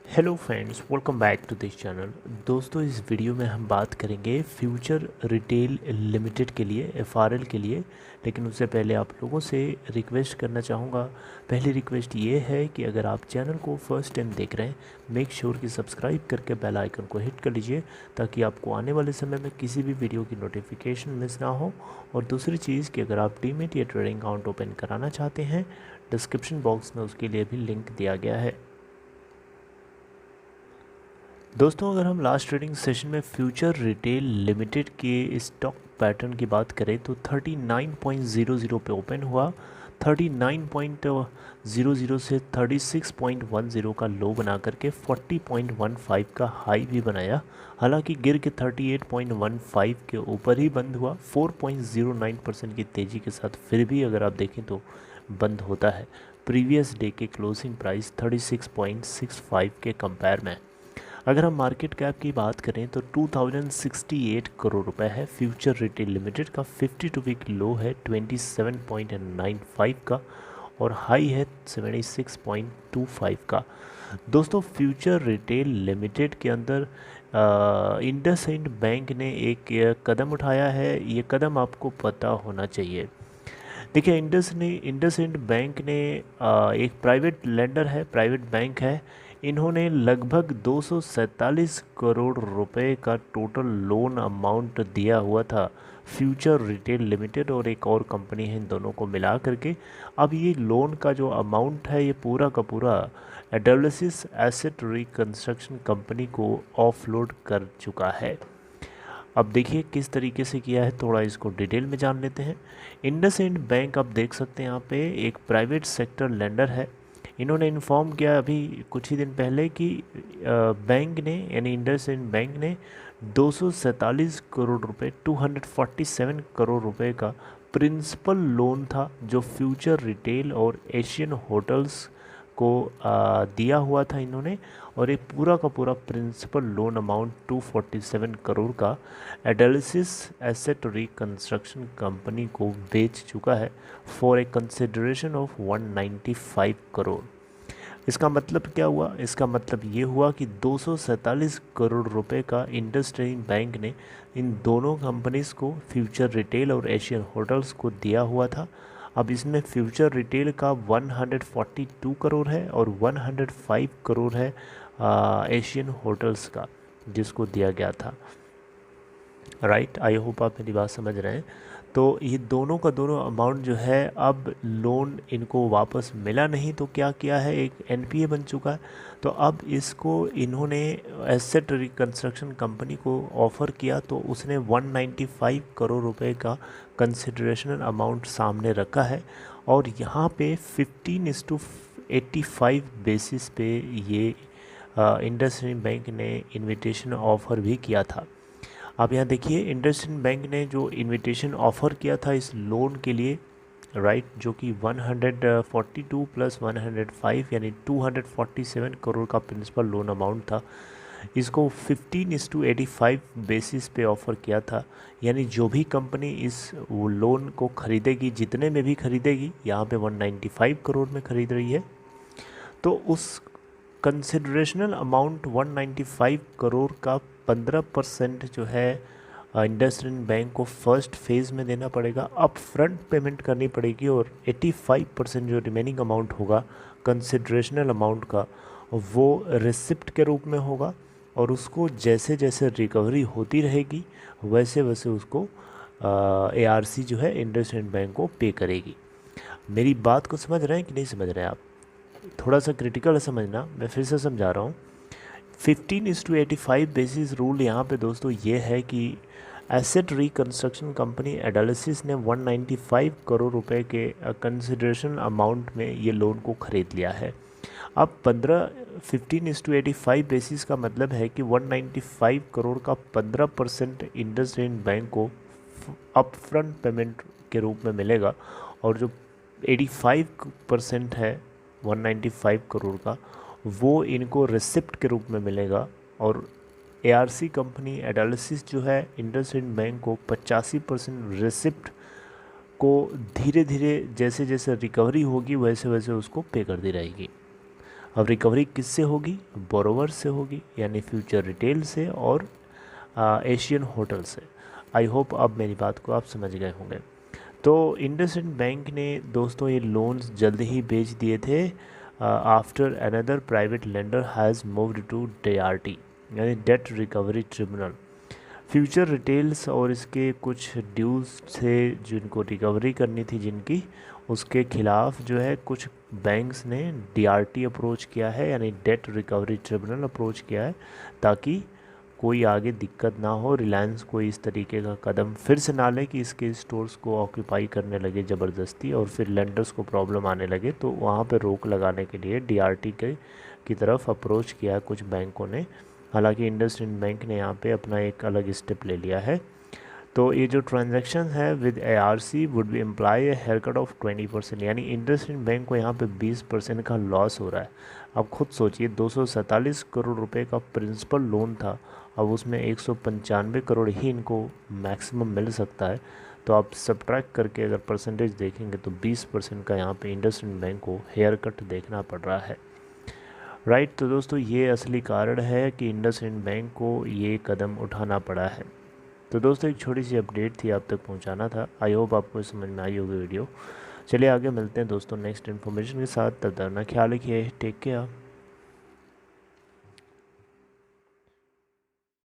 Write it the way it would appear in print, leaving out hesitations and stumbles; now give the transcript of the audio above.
Hello friends, welcome back to this channel. दोस्तों, इस video में हम बात करेंगे फ्यूचर रिटेल लिमिटेड के लिए, एफआरएल के लिए। लेकिन उससे पहले आप लोगों से रिक्वेस्ट करना चाहूँगा। पहली रिक्वेस्ट ये है कि अगर आप चैनल को फर्स्ट टाइम देख रहे हैं, मेक श्योर कि सब्सक्राइब करके बेल आइकन को हिट कर लीजिए, ताकि आपको आने वाले समय में किसी भी वीडियो की नोटिफिकेशन मिस ना हो। और दूसरी चीज़ कि अगर आप डीमैट या ट्रेडिंग अकाउंट ओपन कराना चाहते हैं, डिस्क्रिप्शन बॉक्स में उसके लिए भी लिंक दिया गया है। दोस्तों, अगर हम लास्ट ट्रेडिंग सेशन में फ्यूचर रिटेल लिमिटेड के स्टॉक पैटर्न की बात करें तो 39.00 पे ओपन हुआ। 39.00 से 36.10 का लो बना करके 40.15 का हाई भी बनाया। हालांकि गिर के 38.15 के ऊपर ही बंद हुआ। 4.09% की तेज़ी के साथ फिर भी अगर आप देखें तो बंद होता है प्रीवियस डे के क्लोजिंग प्राइस 36.65 के कंपेयर में। अगर हम मार्केट कैप की बात करें तो 2068 करोड़ रुपए है फ्यूचर रिटेल लिमिटेड का। 52 वीक लो है 27.95 का और हाई है 76.25 का। दोस्तों, फ्यूचर रिटेल लिमिटेड के अंदर इंडसइंड बैंक ने एक कदम उठाया है। ये कदम आपको पता होना चाहिए। देखिए, इंडसइंड बैंक ने एक प्राइवेट लेंडर है, प्राइवेट बैंक है। इन्होंने लगभग 247 करोड़ रुपए का टोटल लोन अमाउंट दिया हुआ था फ्यूचर रिटेल लिमिटेड और एक और कंपनी है, इन दोनों को मिला करके। अब ये लोन का जो अमाउंट है ये पूरा का पूरा एडोलिसिस एसेट रिकंस्ट्रक्शन कंपनी को ऑफलोड कर चुका है। अब देखिए किस तरीके से किया है, थोड़ा इसको डिटेल में जान लेते हैं। इंडसइंड बैंक आप देख सकते हैं यहाँ पे एक प्राइवेट सेक्टर लेंडर है। इन्होंने इन्फॉर्म किया अभी कुछ ही दिन पहले कि बैंक ने यानी इंडसइंड बैंक ने 247 करोड़ रुपए 247 करोड़ रुपए का प्रिंसिपल लोन था जो फ्यूचर रिटेल और एशियन होटल्स को दिया हुआ था इन्होंने। और ये पूरा का पूरा प्रिंसिपल लोन अमाउंट 247 करोड़ का एडालिसिस एसेट रिकंस्ट्रक्शन कंपनी को बेच चुका है for a consideration of 195 crore. इसका मतलब क्या हुआ? इसका मतलब ये हुआ कि 247 करोड़ रुपए का इंडसइंड बैंक ने इन दोनों कंपनीज़ को, फ्यूचर रिटेल और एशियन होटल्स को दिया हुआ था। अब इसमें फ्यूचर रिटेल का 142 करोड़ है और 105 करोड़ है एशियन होटल्स का, जिसको दिया गया था। राइट, आई होप आप मेरी बात समझ रहे हैं। तो ये दोनों का दोनों अमाउंट जो है, अब लोन इनको वापस मिला नहीं तो क्या किया है, एक एनपीए बन चुका है। तो अब इसको इन्होंने एसेट रिकंस्ट्रक्शन कंपनी को ऑफ़र किया तो उसने 195 करोड़ रुपए का कंसिडरेशन अमाउंट सामने रखा है। और यहाँ पे 15:85 बेसिस पे ये इंडसइंड बैंक ने इनविटेशन ऑफ़र भी किया था। आप यहाँ देखिए, इंडसइंड बैंक ने जो इनविटेशन ऑफ़र किया था इस लोन के लिए, राइट, जो कि 142 प्लस 105 यानी 247 करोड़ का प्रिंसिपल लोन अमाउंट था। इसको 15:85 बेसिस पे ऑफ़र किया था। यानी जो भी कंपनी इस वो लोन को ख़रीदेगी, जितने में भी ख़रीदेगी, यहाँ पे 195 करोड़ में ख़रीद रही है, तो उस कंसिडरेशनल अमाउंट 195 करोड़ का 15% जो है इंडसइंड बैंक को फर्स्ट फेज़ में देना पड़ेगा, अप फ्रंट पेमेंट करनी पड़ेगी। और 85% जो रिमेनिंग अमाउंट होगा कंसिडरेशनल अमाउंट का, वो रिसिप्ट के रूप में होगा। और उसको जैसे जैसे रिकवरी होती रहेगी वैसे वैसे उसको एआरसी जो है इंडसइंड बैंक को पे करेगी। मेरी बात को समझ रहे हैं कि नहीं समझ रहे हैं आप? थोड़ा सा क्रिटिकल है समझना, मैं फिर से समझा रहा हूँ। 15:85 बेसिस रूल यहाँ पे दोस्तों ये है कि एसेट रिकंस्ट्रक्शन कंपनी एडालिसिस ने 195 करोड़ रुपए के कंसिडरेशन अमाउंट में ये लोन को ख़रीद लिया है। अब 15:85 बेसिस का मतलब है कि 195 करोड़ का 15% इंडसइंड बैंक को अप फ्रंट पेमेंट के रूप में मिलेगा। और जो 85% है 195 करोड़ का, वो इनको रिसिप्ट के रूप में मिलेगा। और एआरसी कंपनी एडालिसिस जो है इंडसइंड बैंक को 85% रिसिप्ट को धीरे धीरे जैसे जैसे रिकवरी होगी वैसे वैसे उसको पे करती रहेगी। अब रिकवरी किससे होगी? बोरोवर से होगी, यानी फ्यूचर रिटेल से और एशियन होटल से। आई होप अब मेरी बात को आप समझ गए होंगे। तो इंडसइंड बैंक ने दोस्तों ये लोन्स जल्द ही बेच दिए थे after another private lender has moved to DRT, यानी debt recovery tribunal. Future retails और इसके कुछ ड्यूज थे जिनको रिकवरी करनी थी जिनकी, उसके खिलाफ जो है कुछ बैंक्स ने DRT अप्रोच किया है, यानी डेट रिकवरी ट्रिब्यूनल अप्रोच किया है, ताकि कोई आगे दिक्कत ना हो, रिलायंस कोई इस तरीके का कदम फिर से ना ले कि इसके स्टोर्स को ऑक्यूपाई करने लगे ज़बरदस्ती और फिर लेंडर्स को प्रॉब्लम आने लगे। तो वहाँ पे रोक लगाने के लिए DRT की तरफ अप्रोच किया है कुछ बैंकों ने। हालांकि इंडसइंड बैंक ने यहाँ पे अपना एक अलग स्टेप ले लिया है। तो ये जो ट्रांजैक्शन है with ARC would be imply A haircut of 20%, यानी इंडसइंड बैंक को यहाँ पे 20% का लॉस हो रहा है। अब खुद सोचिए, 247 करोड़ रुपए का प्रिंसिपल लोन था, अब उसमें 195 करोड़ ही इनको मैक्सिमम मिल सकता है। तो आप सब्ट्रैक्ट करके अगर परसेंटेज देखेंगे तो 20% का यहाँ पे इंडसइंड बैंक को हेयर कट देखना पड़ रहा है। राइट। तो दोस्तों ये असली कारण है कि इंडसइंड बैंक को ये कदम उठाना पड़ा है। तो दोस्तों एक छोटी सी अपडेट थी आप तक पहुंचाना था। आई होप आपको समझ में आई होगी वीडियो। चलिए आगे मिलते हैं दोस्तों नेक्स्ट इन्फॉर्मेशन के साथ। तब तक अपना ख्याल रखिए। Take care.